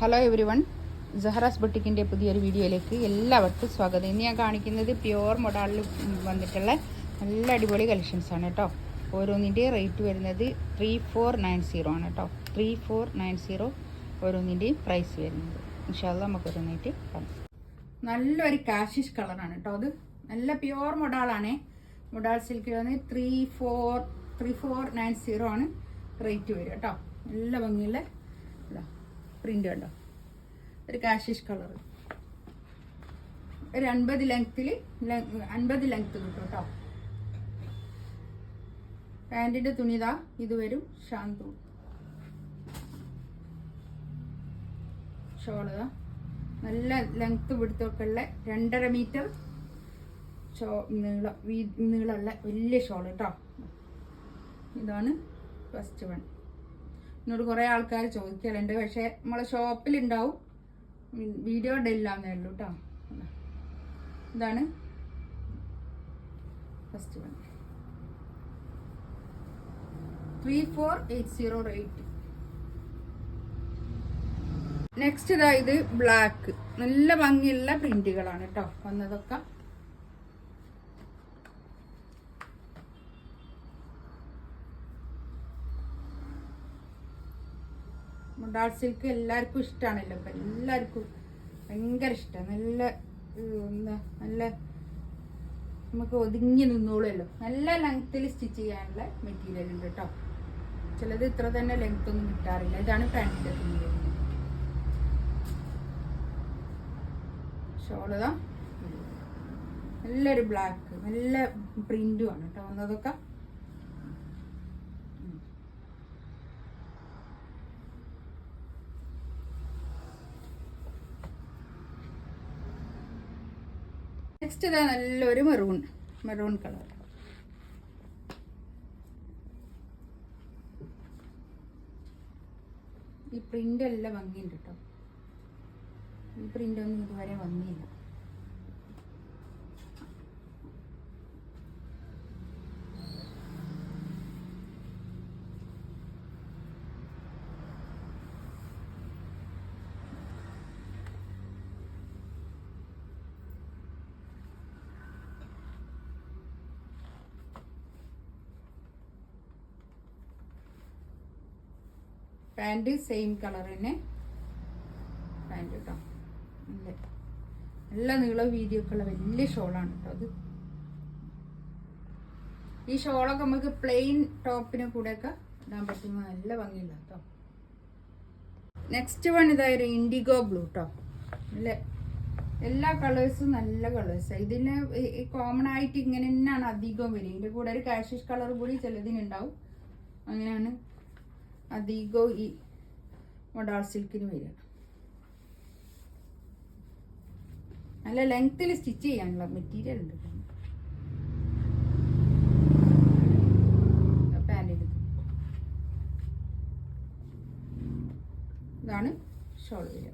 Hello every one, സഹറാസ് ബൊട്ടിക്കിൻ്റെ പുതിയൊരു വീഡിയോയിലേക്ക് എല്ലാവർക്കും സ്വാഗതം. ഇന്ന് ഞാൻ കാണിക്കുന്നത് പ്യുവർ മൊഡാളിൽ വന്നിട്ടുള്ള നല്ല അടിപൊളി കളക്ഷൻസാണ് കേട്ടോ. ഓരോന്നിൻ്റെ റേറ്റ് വരുന്നത് 3490 ആണ് കേട്ടോ. 3490 ഓരോന്നിൻ്റെയും പ്രൈസ് വരുന്നത്. ഇൻഷാ അല്ലാഹ് നമുക്ക് ഓരോന്നായിട്ട് കാണാം. നല്ലൊരു കാഷിഷ് കളറാണ് കേട്ടോ. അത് നല്ല പ്യുവർ മൊഡാളാണ്. മൊഡാൾ സിൽക്കിൽ വന്ന് 3490 ആണ് റേറ്റ് വരിക കേട്ടോ. നല്ല ഭംഗിയുള്ള പ്രിന്റ് കണ്ടോ, ഒരു കാഷിഷ് കളർ. ഒരു 50 ലെങ്ത്തിൽ 50 ലെങ്ത് കിട്ടും കേട്ടോ. പാൻറ്റിന്റെ തുണിതാ ഇത് വരും. ഷാന്തു ഷോളതാ നല്ല ലെങ്ത് പിടുത്തൊക്കെ ഉള്ള 2.5 മീറ്റർ നീളമുള്ള വലിയ ഷോൾ കേട്ടോ. ഇതാണ് ഫസ്റ്റ് വൺ. എന്നോട് കുറേ ആൾക്കാർ ചോദിക്കലുണ്ട്, പക്ഷേ നമ്മളെ ഷോപ്പിലുണ്ടാവും, വീഡിയോ ഇടില്ലാന്നേ ഉള്ളൂ കേട്ടോ. ഇതാണ് ഫസ്റ്റ് വൺ. 3480 റേറ്റ്. നെക്സ്റ്റ് ഇതാ ഇത് ബ്ലാക്ക്. നല്ല ഭംഗിയുള്ള പ്രിന്റുകളാണ് കേട്ടോ വന്നതൊക്കെ. മൊഡാൾ സിൽക്ക് എല്ലാവർക്കും ഇഷ്ടമാണല്ലോ. ഇപ്പം എല്ലാവർക്കും ഭയങ്കര ഇഷ്ടമാണ്. നല്ല നല്ല നമുക്ക് ഒതുങ്ങി നിന്നോളുമല്ലോ. നല്ല ലെങ്ത്തിൽ സ്റ്റിച്ച് ചെയ്യാനുള്ള മെറ്റീരിയൽ ഉണ്ട് കേട്ടോ. ചിലത് ഇത്ര തന്നെ ലെങ്ത് ഒന്നും കിട്ടാറില്ല. ഇതാണ് പാൻറ്റിൻ്റെ തുണി വരുന്നത്. ഷോളതാ നല്ലൊരു ബ്ലാക്ക്, നല്ല പ്രിന്റും ആണ് കേട്ടോ വന്നതൊക്കെ. നെക്സ്റ്റ് ഇതാ നല്ലൊരു മെറൂൺ കളർ. ഈ പ്രിന്റ് എല്ലാം ഭംഗിയുണ്ട് കേട്ടോ. ഈ പ്രിന്റ് ഒന്നും ഇതുവരെ വന്നില്ല. പാൻറ് സെയിം കളർ തന്നെ പാൻറ് കേട്ടോ. നല്ല നീളം വീതിയൊക്കെ ഉള്ള വലിയ ഷോളാണ് കേട്ടോ അത്. ഈ ഷോളൊക്കെ നമുക്ക് പ്ലെയിൻ ടോപ്പിന് കൂടെയൊക്കെ ഇടാൻ പറ്റുമ്പോൾ നല്ല ഭംഗിയില്ല കേട്ടോ. നെക്സ്റ്റ് വൺ ഇതായൊരു ഇൻഡിഗോ ബ്ലൂ കേട്ടോ. നല്ല എല്ലാ കളേഴ്സും നല്ല കളേഴ്സാണ്. ഇതിന് കോമൺ ആയിട്ട് ഇങ്ങനെ തന്നെയാണ് അധികം വരിക. ഇതിൻ്റെ കൂടെ ഒരു കാഷിഷ് കളർ കൂടി ചിലതിനുണ്ടാവും. അങ്ങനെയാണ് അധികവും ഈ മൊഡാൾ സിൽക്കിന് വരിക. നല്ല ലെങ്ത്തിൽ സ്റ്റിച്ച് ചെയ്യാനുള്ള മെറ്റീരിയൽ ഉണ്ട്. പാൻറ്റിൻ്റെ ഇതാണ് ഷോൾ വരിക.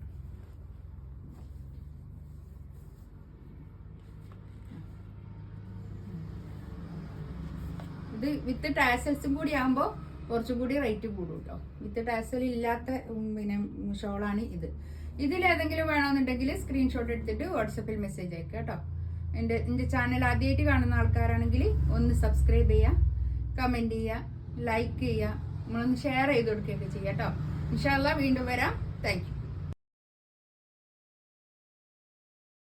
ഇത് വിത്ത് ടാസൽസും കൂടി ആകുമ്പോൾ കുറച്ചും കൂടി റേറ്റ് കൂടും കേട്ടോ. വിത്ത് ടാസൽ ഇല്ലാത്ത പിന്നെ ഷോളാണ് ഇത്. ഇതിലേതെങ്കിലും വേണമെന്നുണ്ടെങ്കിൽ സ്ക്രീൻഷോട്ട് എടുത്തിട്ട് വാട്സപ്പിൽ മെസ്സേജ് അയക്കുക കേട്ടോ. എൻ്റെ ചാനൽ ആദ്യമായിട്ട് കാണുന്ന ആൾക്കാരാണെങ്കിൽ ഒന്ന് സബ്സ്ക്രൈബ് ചെയ്യുക, കമൻറ്റ് ചെയ്യുക, ലൈക്ക് ചെയ്യുക, നമ്മളൊന്ന് ഷെയർ ചെയ്ത് കൊടുക്കുകയൊക്കെ ചെയ്യാം കേട്ടോ. ഇൻഷാ അല്ലാഹ് വീണ്ടും വരാം. Thank you.